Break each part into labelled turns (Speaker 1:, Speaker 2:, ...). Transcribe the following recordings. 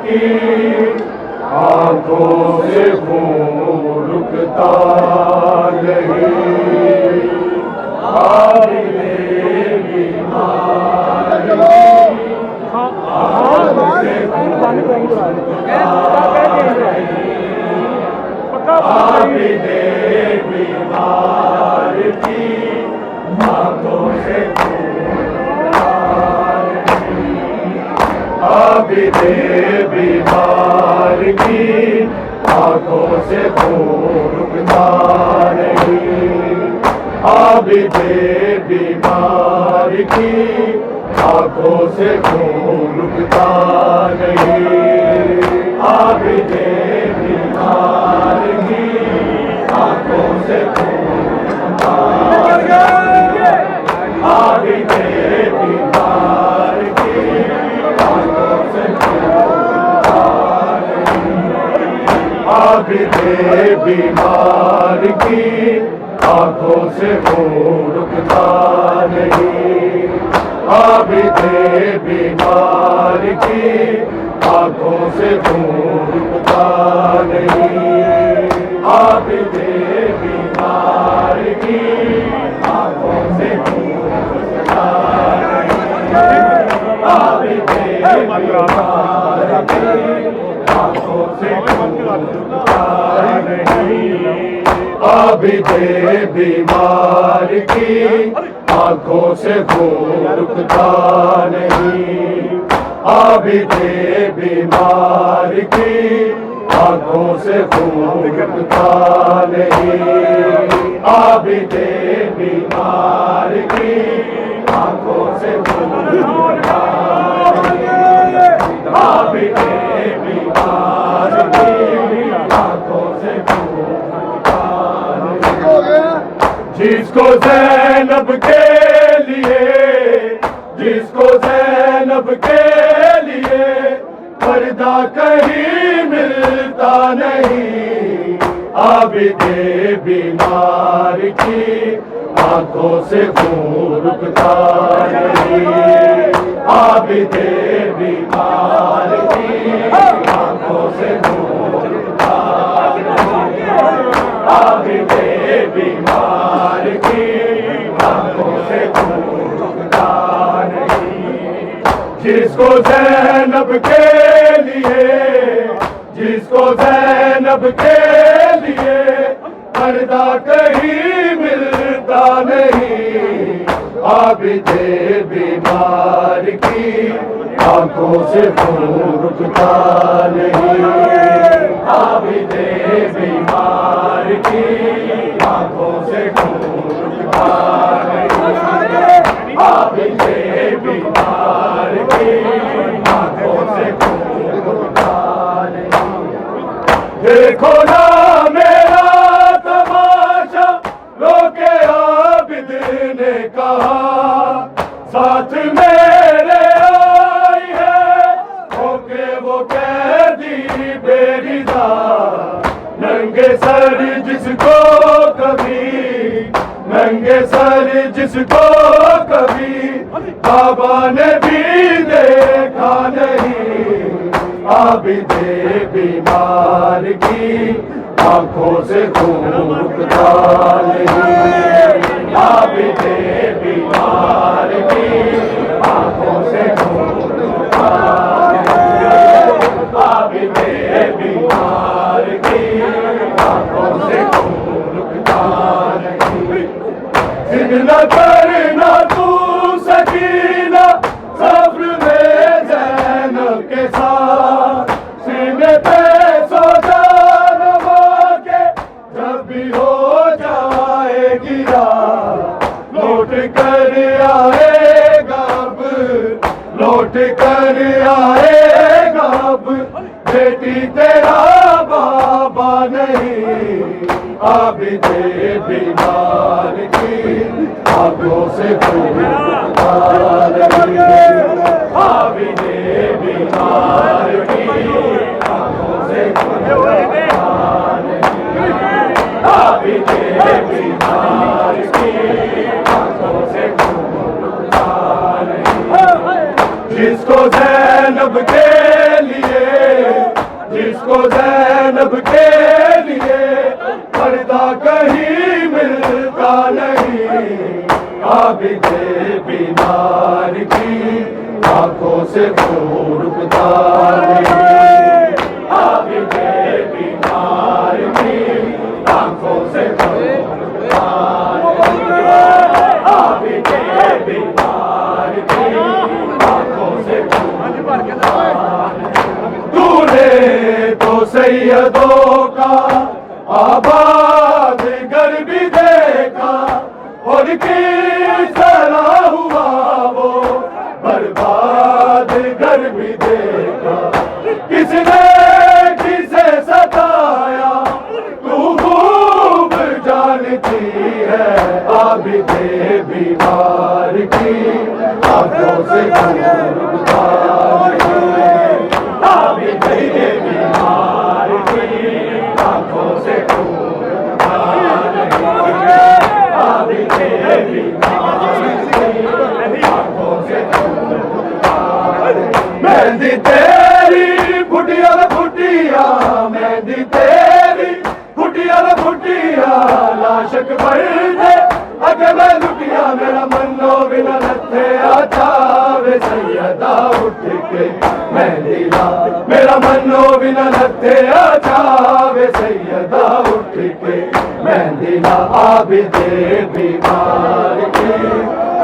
Speaker 1: की आंखों से खून रुकता नहीं। बीमार की आंखों से अभी दे बीमार की आंखों से खून रुकता नहीं। अभी दे बीमार की आंखों से खून रुकता नहीं। अभी दे बीमार की आंखों से खून रुकता नहीं। अभी दे बीमार की आंखों से अभी दे बीमार की आंखों से खून रुकता नहीं। अभी दे बीमार की आंखों से खून रुकता नहीं। अभी दे बीमार की आंखों से खून रुकता नहीं। अभी दे बीमार की आंखों से खून रुकता नहीं। अभी दे बीमार की आंखों से खून रुकता नहीं। अभी दे बीमार की आंखों से खून रुकता नहीं। अभी दे बीमार की आंखों से खून रुकता नहीं। अभी दे बीमार की आंखों से खून रुकता नहीं। जिसको ज़ैनब के लिए, जिसको ज़ैनब के लिए पर्दा कहीं मिलता नहीं। अभी दे बीमार की आंखों से खून रुकता नहीं। अभी दे बीमार की आंखों से खून रुकता नहीं। अभी दे बीमार की आंखों से खून रुकता नहीं। जिसको ज़ैनब के लिए, जिसको ज़ैनब के लिए पर्दा कहीं मिलता नहीं। अभी दे बीमार की आंखों से खून रुकता नहीं। अभी दे बीमार की आंखों से खून रुकता नहीं। अभी दे बीमार की आंखों से खून रुकता नहीं। देखो ना मेरा तमाशा, लोके आबिद ने कहा साथ मेरे आई है होके वो कैदी बेरिदा। नंगे सर जिसको कभी, नंगे सर जिसको कभी बाबा ने भी देखा नहीं। अभी दे बीमार की आंखों से खून रुकता नहीं। अभी दे बीमार की आंखों से खून रुकता नहीं। अभी दे बीमार की आंखों से खून रुकता नहीं। जितना करना तू सकीना सब्र में ज़ैनब के साथ, सीने पे सो जा रमा के जब भी हो जाएगी रात। लौट कर आएगा अब, लौट कर आएगा अब बेटी तेरा बाबा नहीं। अभी दे बीमार की आंखों से खून रुकता नहीं। अभी दे बीमार की आंखों से खून रुकता नहीं। अभी दे बीमार की आंखों से खून रुकता नहीं। जिसको ज़ैनब के लिए, आबिदे बीमार की आंखों से खून रुकता नहीं, आबिदे बीमार की आंखों से खून रुकता नहीं, आबिदे बीमार की आंखों से खून रुकता नहीं। तूने तो सैयदों का आबाद घर भी देखा और किस तरह हुआ वो बर्बाद घर भी देखा। किसने किसे सताया तू खूब जानती है, आबिदे बीमार की आंखों से खून रुकता नहीं, आबिदे बीमार की आंखों से खून रुकता नहीं, आबिदे बीमार की आंखों से खून रुकता नहीं। मेहंदी तेरी फुटिया रे फुटिया, मेहंदी तेरी फुटिया रे फुटिया, लाशक भर दे अगे मैं लुटिया, मेरा मनो बिना लथे आचा वे सैयदा उठ के मेहंदी ला, मेरा मनो बिना लथे आचा वे सैयदा उठ के मेहंदी ला। आबिदे बीमार की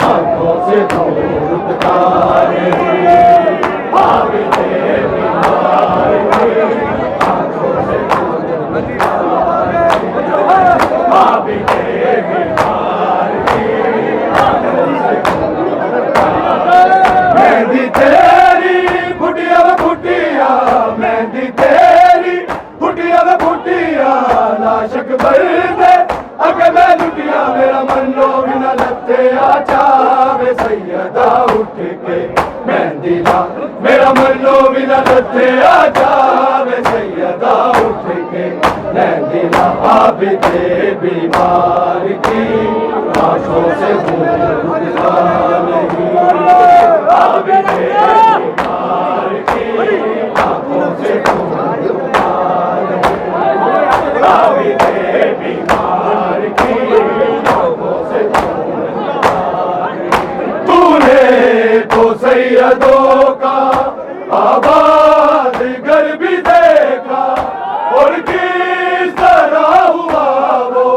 Speaker 1: आंखों से खून रुकता नहीं, आबिदे बीमार की आंखों से खून रुकता नहीं, आबिदे बीमार की आंखों से खून रुकता नहीं। मेहंदी तेरी फुटिया वे फुटिया, मेहंदी तेरी फुटिया वे फुटिया, लाशक भर दे अगे मैं लुटिया, मेरा मनो बिना लथे आचा वे सैयदा उठ के मेहंदी ला, मेरा मनो बिना लथे आचा वे सैयदा उठ के मेहंदी ला। आबिदे बीमार की आंखों से खून रुकता नहीं, आबिदे बीमार की आंखों से खून रुकता नहीं, आबिदे बीमार की आंखों से खून रुकता नहीं। तूने तो सैयदों का आबाद घर भी देखा और किस तरह हुआ वो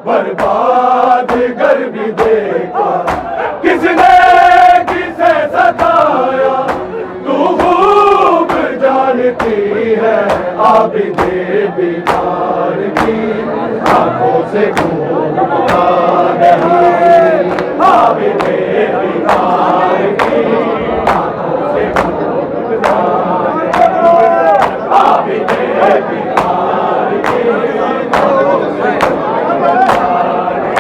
Speaker 1: बर्बाद घर भी देखा। किसने किसे सताया तू खूब जानती है, आबिदे बीमार की आंखों से खून रुकता नहीं, आबिदे बीमार की आंखों से खून रुकता नहीं, आबिदे बीमार की आंखों से खून रुकता नहीं।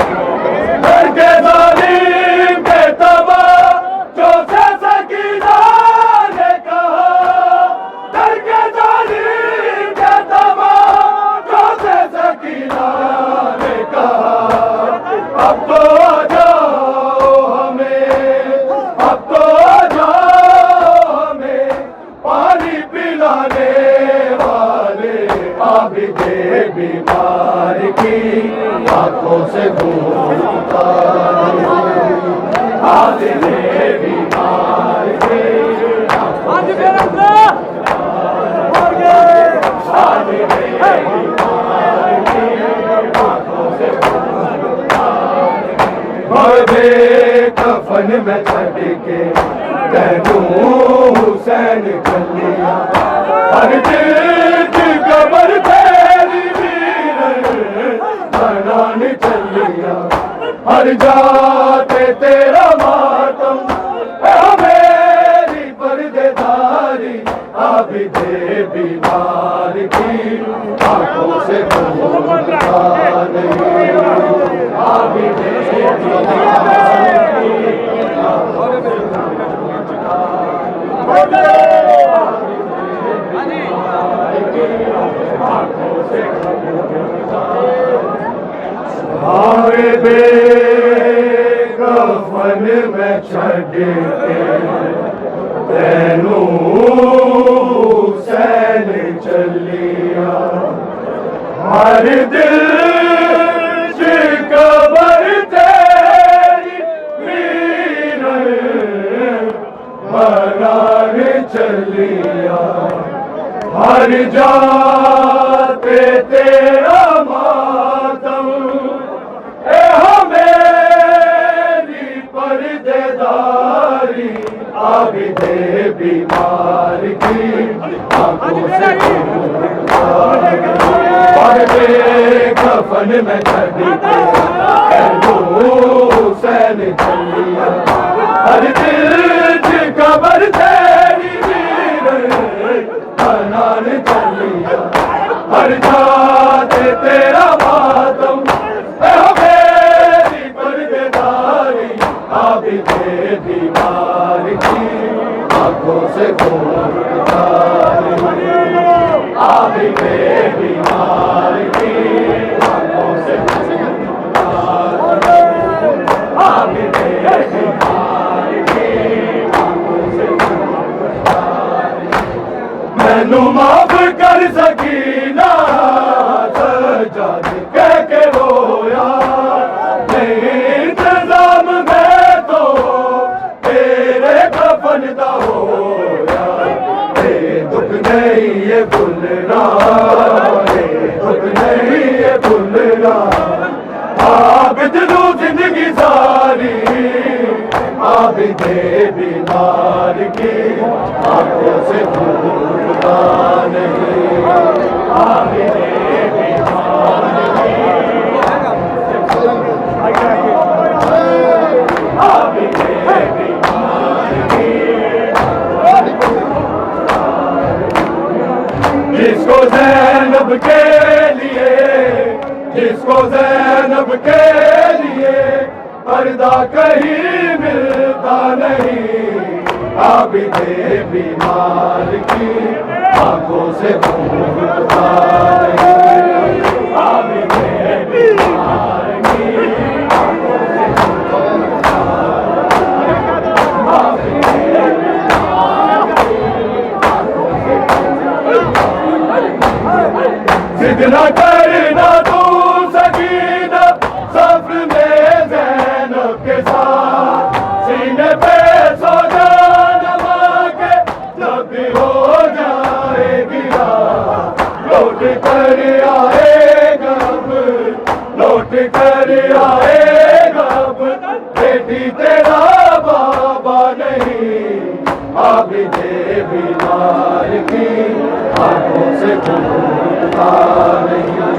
Speaker 1: लड़के जालिम के तमाचों से सकीना ने कहा, लड़के जालिम के तमाचों से सकीना ने कहा, अब तो आ जाओ हमें, अब तो आ जाओ हमें पानी पिलाने वाले, आबिदे बीमार की आंखों से खून रुकता नहीं, आबिदे बीमार की आंखों से खून रुकता नहीं, आबिदे बीमार की आंखों से खून रुकता नहीं। बड़े कफन में छड़ के तैनूं हुसैन गलिया, हर दिल की कब्र तेरी वीर बनाने चलिया, हर जाते तेरा मातम है मेरी पर्देदारी, आबिदे बीमार की आंखों से खून रुकता नहीं, आबिदे बीमार की आंखों से खून रुकता नहीं। बेकफन में छड़ के तैनूं हुसैन चलिया, हर दिल की कब्र तेरी कर जाते तेरा मातम, ए हमेरी पर्देदारी, आबिदे बीमार की आंखों से पर्दे कफन में छड़ी हुसैन चलिया, हर दिल कबर तेरी वीर हनान चलिया, हर जाते तेरा मातम, मेरी पर्देदारी, आबिदे बीमार की आंखों से खून उतारी, आबिदे बीमार की आंखों से खून उतारी, आबिदे बीमार की आंखों से खून उतारी। मैनू माफ कर सकीना सजाद कह के रोया, नहीं इंतजाम में तो तेरे कफन दा होया, ते दुख नहीं ये भुलना, ते दुख नहीं ये भुलना, आबिद नू जिंदगी सारी, आबिदे बीमार की आंखों से भूलता नहीं, आबिदे बीमार की आबिदे बीमार की। जिसको ज़ैनब के लिए, जिसको ज़ैनब के लिए पर्दा कहीं मिलता नहीं, आबिदे बीमार की आंखों से भूलता नहीं, आबिदे बीमार की आंखों से भूलता नहीं, आबिदे बीमार की आंखों से भूलता नहीं। जिद न करना तू सकीना सब्र में ज़ैनब के साथ, सीने पे सो जाना माँ के जब भी हो जाएगी रात, लौट कर आएगा अब, लौट कर आएगा अब, बेटी तेरा बाबा नहीं, आबिदे बीमार की आंखों से भूलता नहीं।